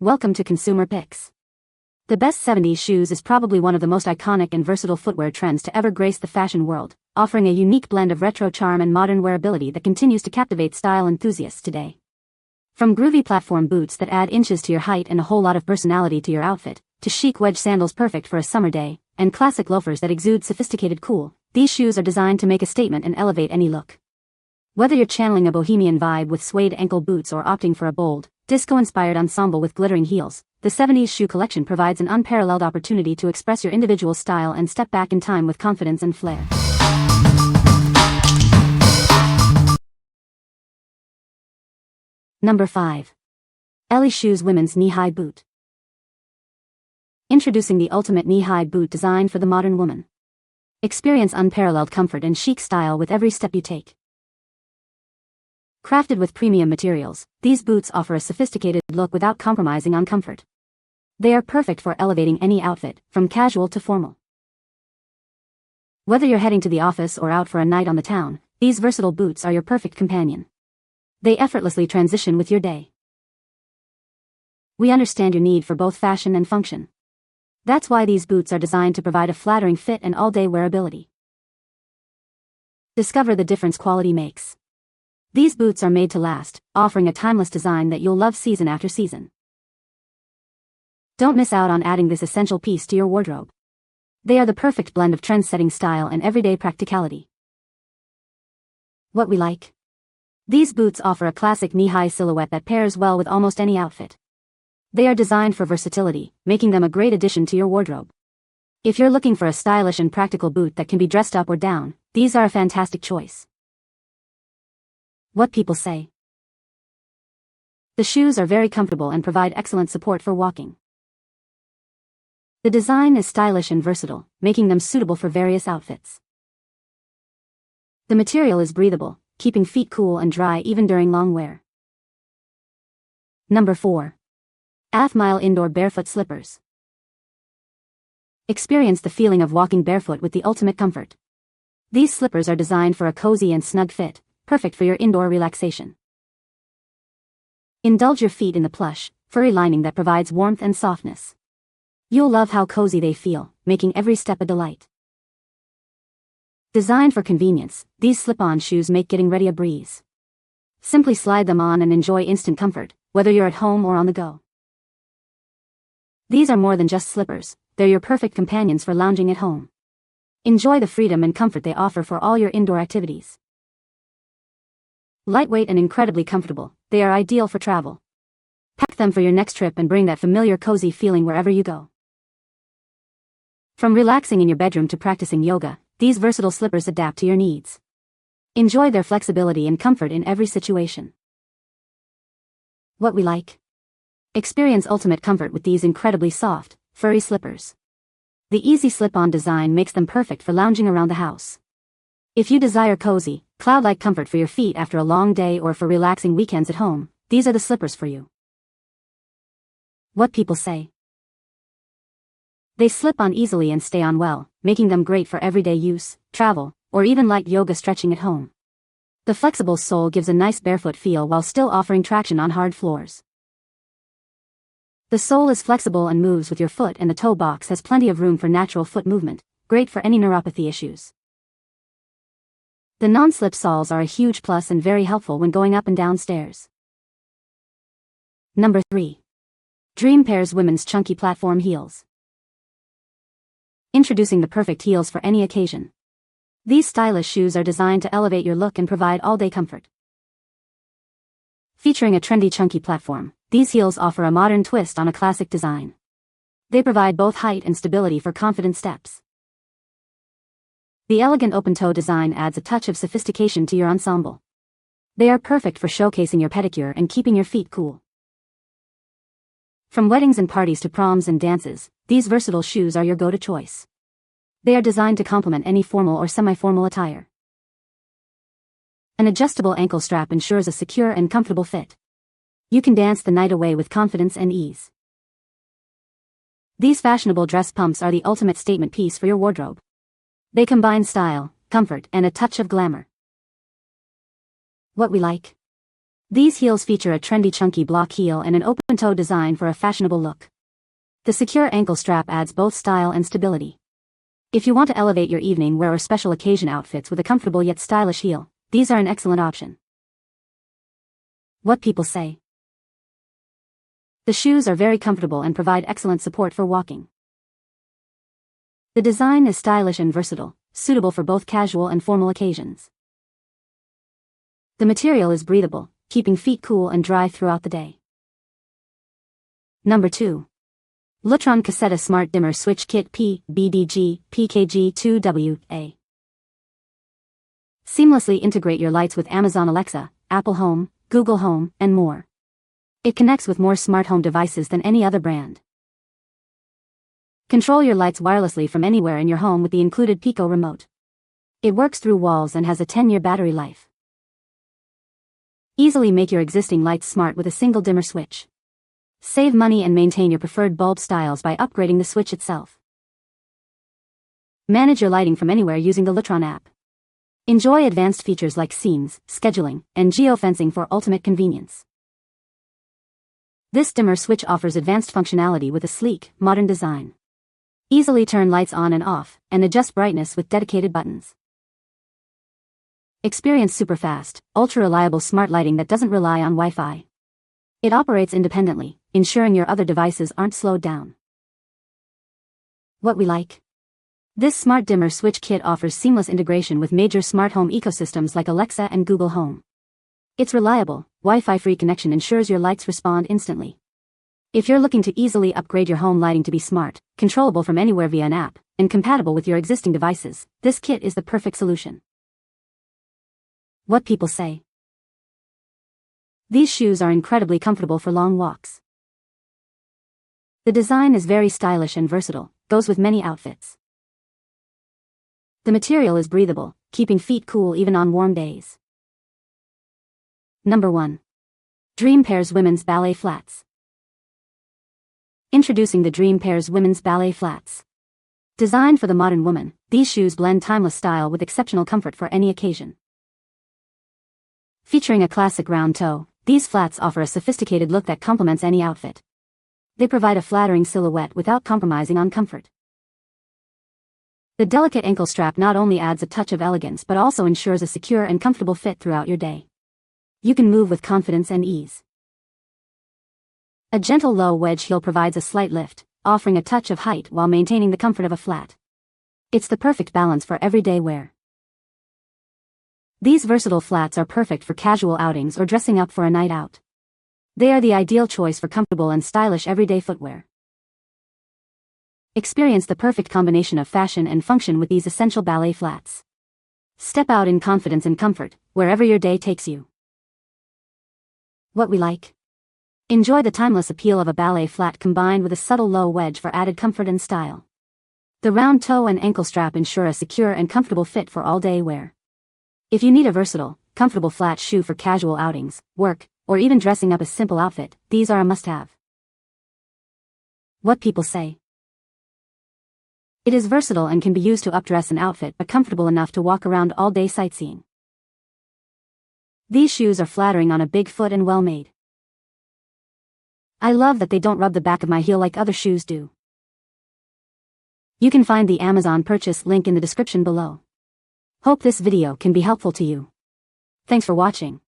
Welcome to Consumer Picks. The best 70s shoes is probably one of the most iconic and versatile footwear trends to ever grace the fashion world, offering a unique blend of retro charm and modern wearability that continues to captivate style enthusiasts today. From groovy platform boots that add inches to your height and a whole lot of personality to your outfit, to chic wedge sandals perfect for a summer day, and classic loafers that exude sophisticated cool, these shoes are designed to make a statement and elevate any look. Whether you're channeling a bohemian vibe with suede ankle boots or opting for a bold, disco-inspired ensemble with glittering heels, the 70s shoe collection provides an unparalleled opportunity to express your individual style and step back in time with confidence and flair. Number 5. Ellie Shoes Women's Knee-High Boot. Introducing the ultimate knee-high boot designed for the modern woman. Experience unparalleled comfort and chic style with every step you take. Crafted with premium materials, these boots offer a sophisticated look without compromising on comfort. They are perfect for elevating any outfit, from casual to formal. Whether you're heading to the office or out for a night on the town, these versatile boots are your perfect companion. They effortlessly transition with your day. We understand your need for both fashion and function. That's why these boots are designed to provide a flattering fit and all-day wearability. Discover the difference quality makes. These boots are made to last, offering a timeless design that you'll love season after season. Don't miss out on adding this essential piece to your wardrobe. They are the perfect blend of trend-setting style and everyday practicality. What we like? These boots offer a classic knee-high silhouette that pairs well with almost any outfit. They are designed for versatility, making them a great addition to your wardrobe. If you're looking for a stylish and practical boot that can be dressed up or down, these are a fantastic choice. What people say. The shoes are very comfortable and provide excellent support for walking. The design is stylish and versatile, making them suitable for various outfits. The material is breathable, keeping feet cool and dry even during long wear. Number 4. ATHMILE Indoor Barefoot Slippers. Experience the feeling of walking barefoot with the ultimate comfort. These slippers are designed for a cozy and snug fit, perfect for your indoor relaxation. Indulge your feet in the plush, furry lining that provides warmth and softness. You'll love how cozy they feel, making every step a delight. Designed for convenience, these slip-on shoes make getting ready a breeze. Simply slide them on and enjoy instant comfort, whether you're at home or on the go. These are more than just slippers, they're your perfect companions for lounging at home. Enjoy the freedom and comfort they offer for all your indoor activities. Lightweight and incredibly comfortable, they are ideal for travel. Pack them for your next trip and bring that familiar cozy feeling wherever you go. From relaxing in your bedroom to practicing yoga, these versatile slippers adapt to your needs. Enjoy their flexibility and comfort in every situation. What we like? Experience ultimate comfort with these incredibly soft, furry slippers. The easy slip-on design makes them perfect for lounging around the house. If you desire cozy, cloud-like comfort for your feet after a long day or for relaxing weekends at home, these are the slippers for you. What people say. They slip on easily and stay on well, making them great for everyday use, travel, or even light yoga stretching at home. The flexible sole gives a nice barefoot feel while still offering traction on hard floors. The sole is flexible and moves with your foot, and the toe box has plenty of room for natural foot movement, great for any neuropathy issues. The non-slip soles are a huge plus and very helpful when going up and down stairs. Number 3. Dream Pairs Women's Chunky Platform Heels. Introducing the perfect heels for any occasion. These stylish shoes are designed to elevate your look and provide all-day comfort. Featuring a trendy chunky platform, these heels offer a modern twist on a classic design. They provide both height and stability for confident steps. The elegant open-toe design adds a touch of sophistication to your ensemble. They are perfect for showcasing your pedicure and keeping your feet cool. From weddings and parties to proms and dances, these versatile shoes are your go-to choice. They are designed to complement any formal or semi-formal attire. An adjustable ankle strap ensures a secure and comfortable fit. You can dance the night away with confidence and ease. These fashionable dress pumps are the ultimate statement piece for your wardrobe. They combine style, comfort, and a touch of glamour. What we like? These heels feature a trendy chunky block heel and an open-toe design for a fashionable look. The secure ankle strap adds both style and stability. If you want to elevate your evening wear or special occasion outfits with a comfortable yet stylish heel, these are an excellent option. What people say. The shoes are very comfortable and provide excellent support for walking. The design is stylish and versatile, suitable for both casual and formal occasions. The material is breathable, keeping feet cool and dry throughout the day. Number 2. Lutron Caseta Smart Dimmer Switch Kit P-BDG PKG2WA. Seamlessly integrate your lights with Amazon Alexa, Apple Home, Google Home, and more. It connects with more smart home devices than any other brand. Control your lights wirelessly from anywhere in your home with the included Pico remote. It works through walls and has a 10-year battery life. Easily make your existing lights smart with a single dimmer switch. Save money and maintain your preferred bulb styles by upgrading the switch itself. Manage your lighting from anywhere using the Lutron app. Enjoy advanced features like scenes, scheduling, and geofencing for ultimate convenience. This dimmer switch offers advanced functionality with a sleek, modern design. Easily turn lights on and off, and adjust brightness with dedicated buttons. Experience super-fast, ultra-reliable smart lighting that doesn't rely on Wi-Fi. It operates independently, ensuring your other devices aren't slowed down. What we like. This smart dimmer switch kit offers seamless integration with major smart home ecosystems like Alexa and Google Home. Its reliable, Wi-Fi-free connection ensures your lights respond instantly. If you're looking to easily upgrade your home lighting to be smart, controllable from anywhere via an app, and compatible with your existing devices, this kit is the perfect solution. What people say. These shoes are incredibly comfortable for long walks. The design is very stylish and versatile, goes with many outfits. The material is breathable, keeping feet cool even on warm days. Number 1. Dream Pairs Women's Ballet Flats. Introducing the Dream Pairs Women's Ballet Flats. Designed for the modern woman, these shoes blend timeless style with exceptional comfort for any occasion. Featuring a classic round toe, these flats offer a sophisticated look that complements any outfit. They provide a flattering silhouette without compromising on comfort. The delicate ankle strap not only adds a touch of elegance but also ensures a secure and comfortable fit throughout your day. You can move with confidence and ease. A gentle low wedge heel provides a slight lift, offering a touch of height while maintaining the comfort of a flat. It's the perfect balance for everyday wear. These versatile flats are perfect for casual outings or dressing up for a night out. They are the ideal choice for comfortable and stylish everyday footwear. Experience the perfect combination of fashion and function with these essential ballet flats. Step out in confidence and comfort, wherever your day takes you. What we like. Enjoy the timeless appeal of a ballet flat combined with a subtle low wedge for added comfort and style. The round toe and ankle strap ensure a secure and comfortable fit for all-day wear. If you need a versatile, comfortable flat shoe for casual outings, work, or even dressing up a simple outfit, these are a must-have. What people say. It is versatile and can be used to updress an outfit but comfortable enough to walk around all day sightseeing. These shoes are flattering on a big foot and well made. I love that they don't rub the back of my heel like other shoes do. You can find the Amazon purchase link in the description below. Hope this video can be helpful to you. Thanks for watching.